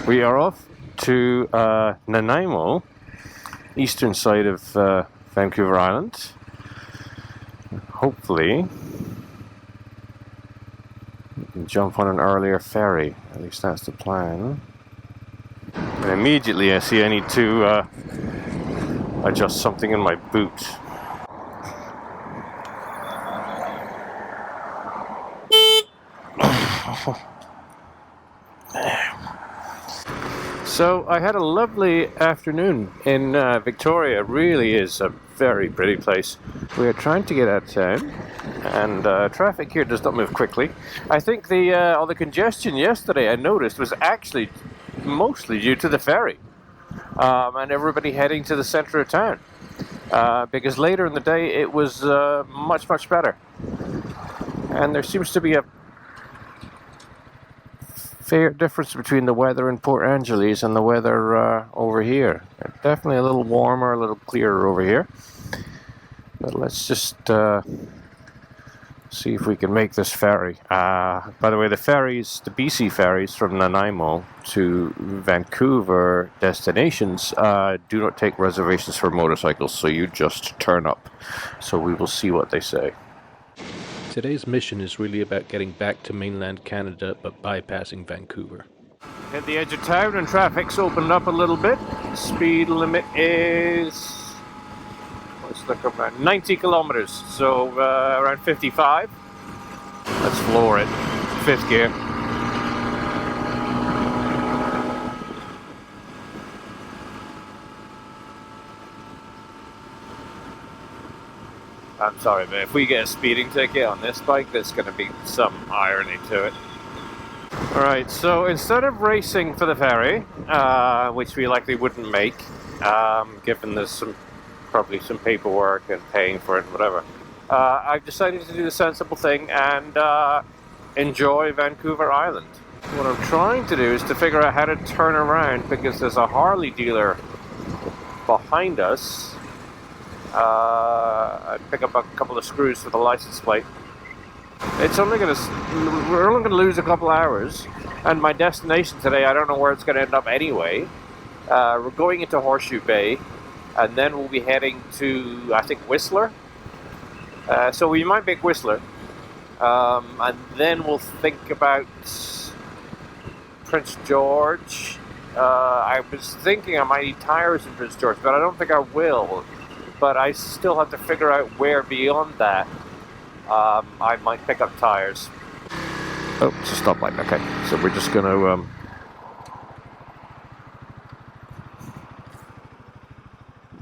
We are off to Nanaimo, eastern side of Vancouver Island. Hopefully we can jump on an earlier ferry, at least that's the plan. And immediately I see I need to adjust something in my boot. So I had a lovely afternoon in Victoria. It really is a very pretty place. We are trying to get out of town, and traffic here does not move quickly. I think all the congestion yesterday I noticed was actually mostly due to the ferry and everybody heading to the center of town, because later in the day it was much better. And there seems to be a fair difference between the weather in Port Angeles and the weather over here. Definitely a little warmer, a little clearer over here. But let's just see if we can make this ferry. By the way, the ferries, the BC ferries from Nanaimo to Vancouver destinations do not take reservations for motorcycles, so you just turn up. So we will see what they say. Today's mission is really about getting back to mainland Canada, but bypassing Vancouver. At the edge of town and traffic's opened up a little bit. Speed limit is, let's look around, 90 kilometers, so around 55. Let's floor it, 5th gear. I'm sorry, but if we get a speeding ticket on this bike, there's going to be some irony to it. Alright, so instead of racing for the ferry, which we likely wouldn't make, given there's probably some paperwork and paying for it and whatever, I've decided to do the sensible thing and enjoy Vancouver Island. What I'm trying to do is to figure out how to turn around, because there's a Harley dealer behind us. I'd pick up a couple of screws for the license plate. We're only going to lose a couple hours, and my destination today, I don't know where it's going to end up anyway. We're going into Horseshoe Bay, and then we'll be heading to, I think, Whistler. So we might make Whistler, and then we'll think about Prince George. I was thinking I might need tires in Prince George, but I don't think I will. But I still have to figure out where beyond that I might pick up tires. Oh, it's a stoplight. Okay, so we're just going to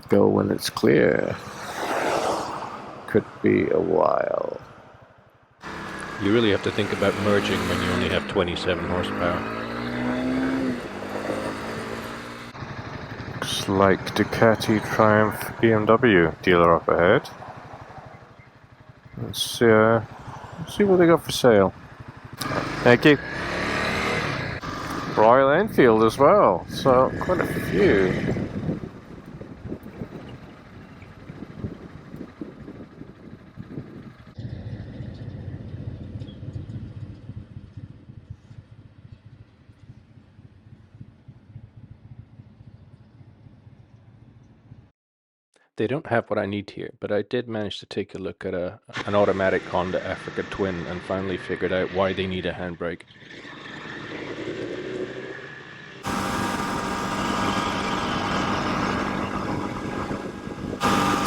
go when it's clear. Could be a while. You really have to think about merging when you only have 27 horsepower. Looks like Ducati Triumph BMW dealer up ahead. Let's see what they got for sale. Thank you. Royal Enfield as well, so quite a few. They don't have what I need here, but I did manage to take a look at an automatic Honda Africa Twin and finally figured out why they need a handbrake.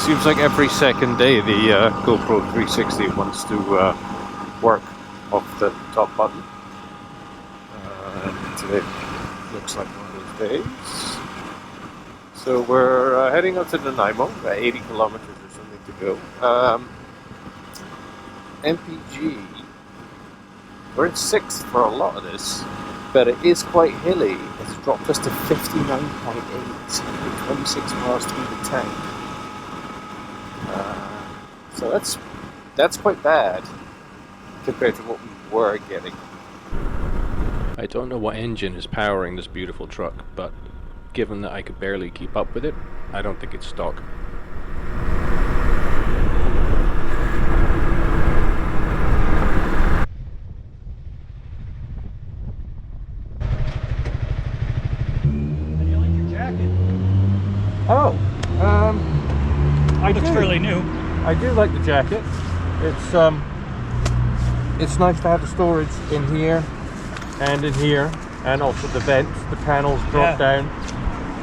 Seems like every second day the GoPro 360 wants to work off the top button. And today looks like one of those days. So we're heading up to Nanaimo, about 80 kilometers or something to go. MPG, we're in 6th for a lot of this, but it is quite hilly. It's dropped us to 59.8, 26 miles to the tank. So that's quite bad compared to what we were getting. I don't know what engine is powering this beautiful truck, but given that I could barely keep up with it, I don't think it's stock. jacket. Oh, I Looks do. fairly new. I do like the jacket. It's nice to have the storage in here, and also the vents. The panels drop down,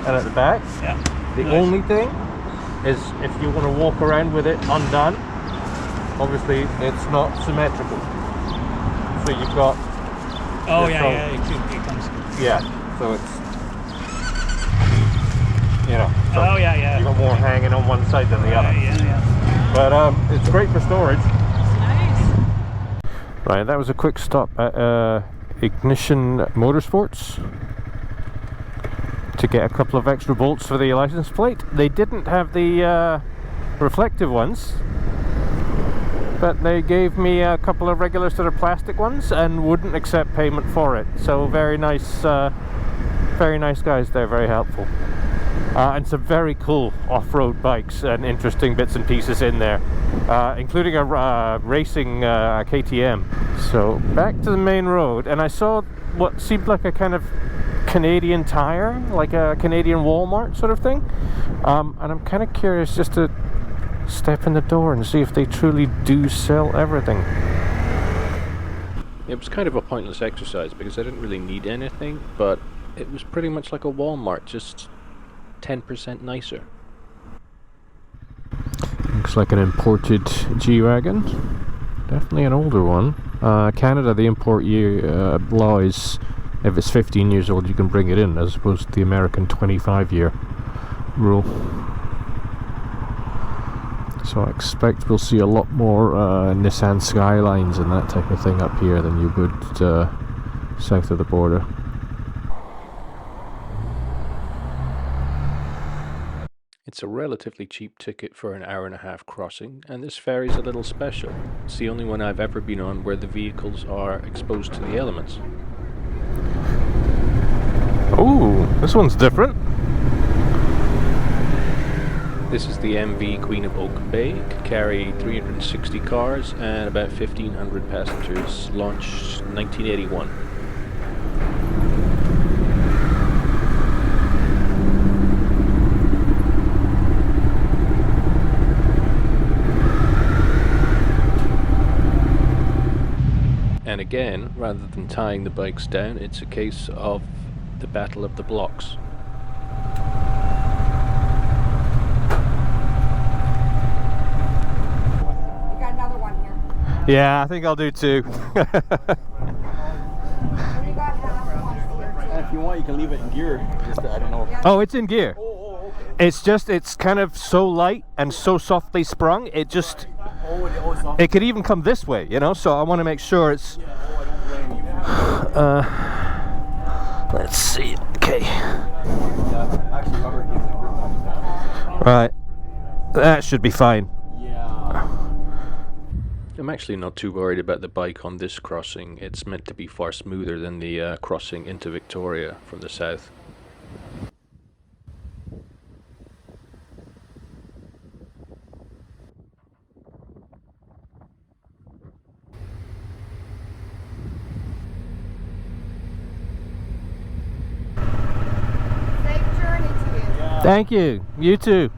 and at the back. Yeah. The only thing is, if you want to walk around with it undone, obviously it's not symmetrical. So you've got. Oh yeah, it comes. Yeah. So it's. You know. So Oh yeah. You've got more hanging on one side than the other. Yeah. But it's great for storage. Right, that was a quick stop at Ignition Motorsports to get a couple of extra bolts for the license plate. They didn't have the reflective ones, but they gave me a couple of regular sort of plastic ones and wouldn't accept payment for it. So very nice guys there, very helpful. And some very cool off-road bikes and interesting bits and pieces in there, including a racing KTM. So back to the main road, and I saw what seemed like a kind of Canadian Tire, like a Canadian Walmart sort of thing. And I'm kind of curious just to step in the door and see if they truly do sell everything. It was kind of a pointless exercise because I didn't really need anything, but it was pretty much like a Walmart, just 10% nicer. Looks like an imported G-Wagon. Definitely an older one. Canada, the import year law is, if it's 15 years old, you can bring it in, as opposed to the American 25-year rule. So I expect we'll see a lot more Nissan Skylines and that type of thing up here than you would south of the border. It's a relatively cheap ticket for an hour-and-a-half crossing, and this ferry's a little special. It's the only one I've ever been on where the vehicles are exposed to the elements. Ooh, this one's different. This is the MV Queen of Oak Bay. It could carry 360 cars and about 1,500 passengers. Launched 1981. And again, rather than tying the bikes down, it's a case of the battle of the blocks. We got another one here. Yeah, I think I'll do two. We got half ones here too. And if you want, you can leave it in gear. Just, I don't know. Oh, it's in gear. Oh, okay. It's kind of so light and so softly sprung, it just, it could even come this way, you know, so I want to make sure it's, let's see, okay. Right, that should be fine. I'm actually not too worried about the bike on this crossing. It's meant to be far smoother than the crossing into Victoria from the south. Safe journey to you. Thank you, you too.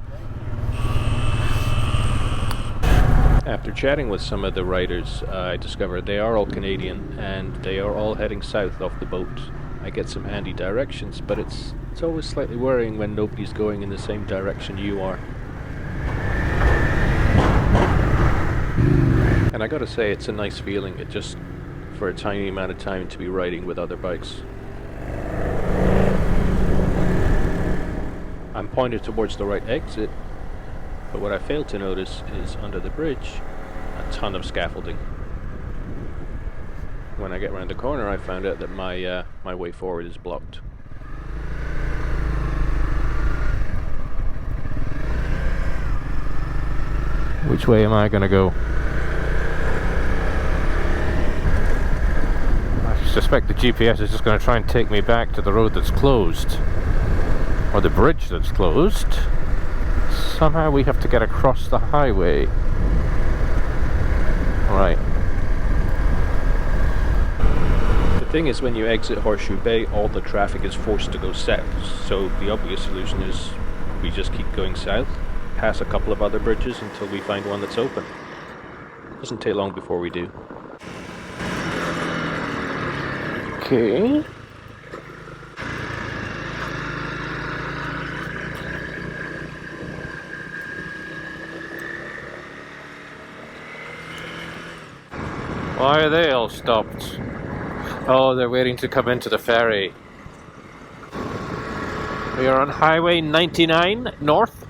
After chatting with some of the riders, I discovered they are all Canadian and they are all heading south off the boat. I get some handy directions, but it's always slightly worrying when nobody's going in the same direction you are. And I gotta say, it's a nice feeling, it just, for a tiny amount of time, to be riding with other bikes. I'm pointed towards the right exit, but what I failed to notice is under the bridge, a ton of scaffolding. When I get around the corner, I found out that my way forward is blocked. Which way am I going to go? I suspect the GPS is just going to try and take me back to the road that's closed. Or the bridge that's closed. Somehow we have to get across the highway. Right. thing is, when you exit Horseshoe Bay, all the traffic is forced to go south, so the obvious solution is we just keep going south, pass a couple of other bridges until we find one that's open. Doesn't take long before we do. Okay. Why are they all stopped? Oh, they're waiting to come into the ferry. We are on Highway 99 North,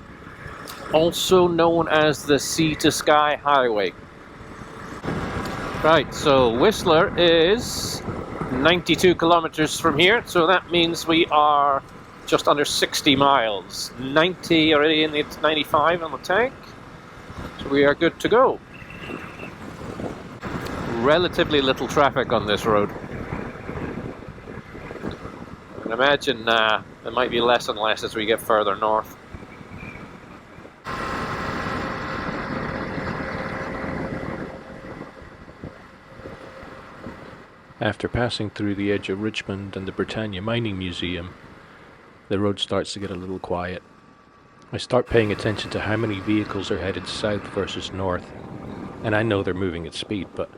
also known as the Sea to Sky Highway. Right, so Whistler is 92 kilometers from here, so that means we are just under 60 miles. 90 already in the 95 on the tank, so we are good to go. Relatively little traffic on this road. I can imagine there might be less and less as we get further north. After passing through the edge of Richmond and the Britannia Mining Museum, the road starts to get a little quiet. I start paying attention to how many vehicles are headed south versus north, and I know they're moving at speed, but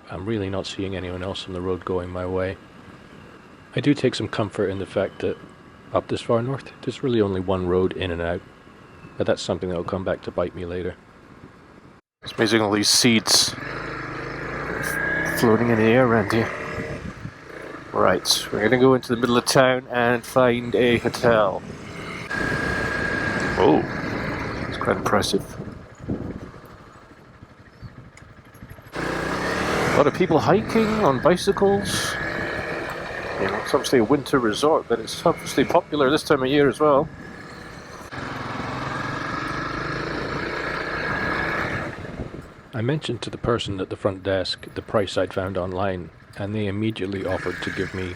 I'm really not seeing anyone else on the road going my way. I do take some comfort in the fact that up this far north, there's really only one road in and out, but that's something that will come back to bite me later. It's amazing, all these seeds floating in the air around here. Right, we're going to go into the middle of town and find a hotel. Oh, it's quite impressive. A lot of people hiking on bicycles. You know, it's obviously a winter resort, but it's obviously popular this time of year as well. I mentioned to the person at the front desk the price I'd found online, and they immediately offered to give me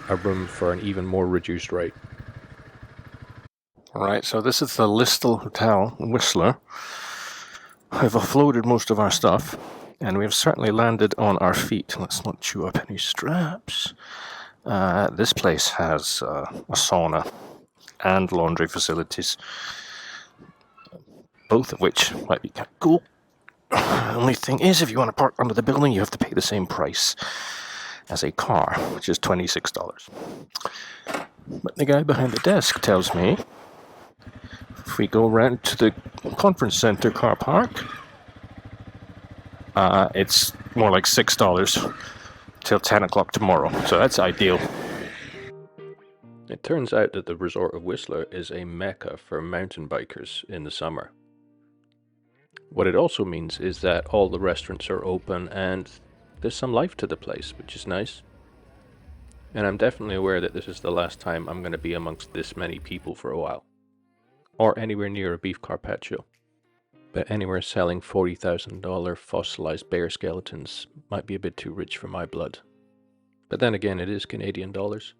a room for an even more reduced rate. Alright, so this is the Listle Hotel in Whistler. I've offloaded most of our stuff, and we've certainly landed on our feet. Let's not chew up any straps. This place has a sauna and laundry facilities, both of which might be kind of cool. The only thing is, if you want to park under the building, you have to pay the same price as a car, which is $26. But the guy behind the desk tells me if we go around to the conference center car park, it's more like $6 till 10 o'clock tomorrow, so that's ideal. It turns out that the resort of Whistler is a mecca for mountain bikers in the summer. What it also means is that all the restaurants are open and there's some life to the place, which is nice. And I'm definitely aware that this is the last time I'm going to be amongst this many people for a while. Or anywhere near a beef carpaccio. But anywhere selling $40,000 fossilized bear skeletons might be a bit too rich for my blood. But then again, it is Canadian dollars.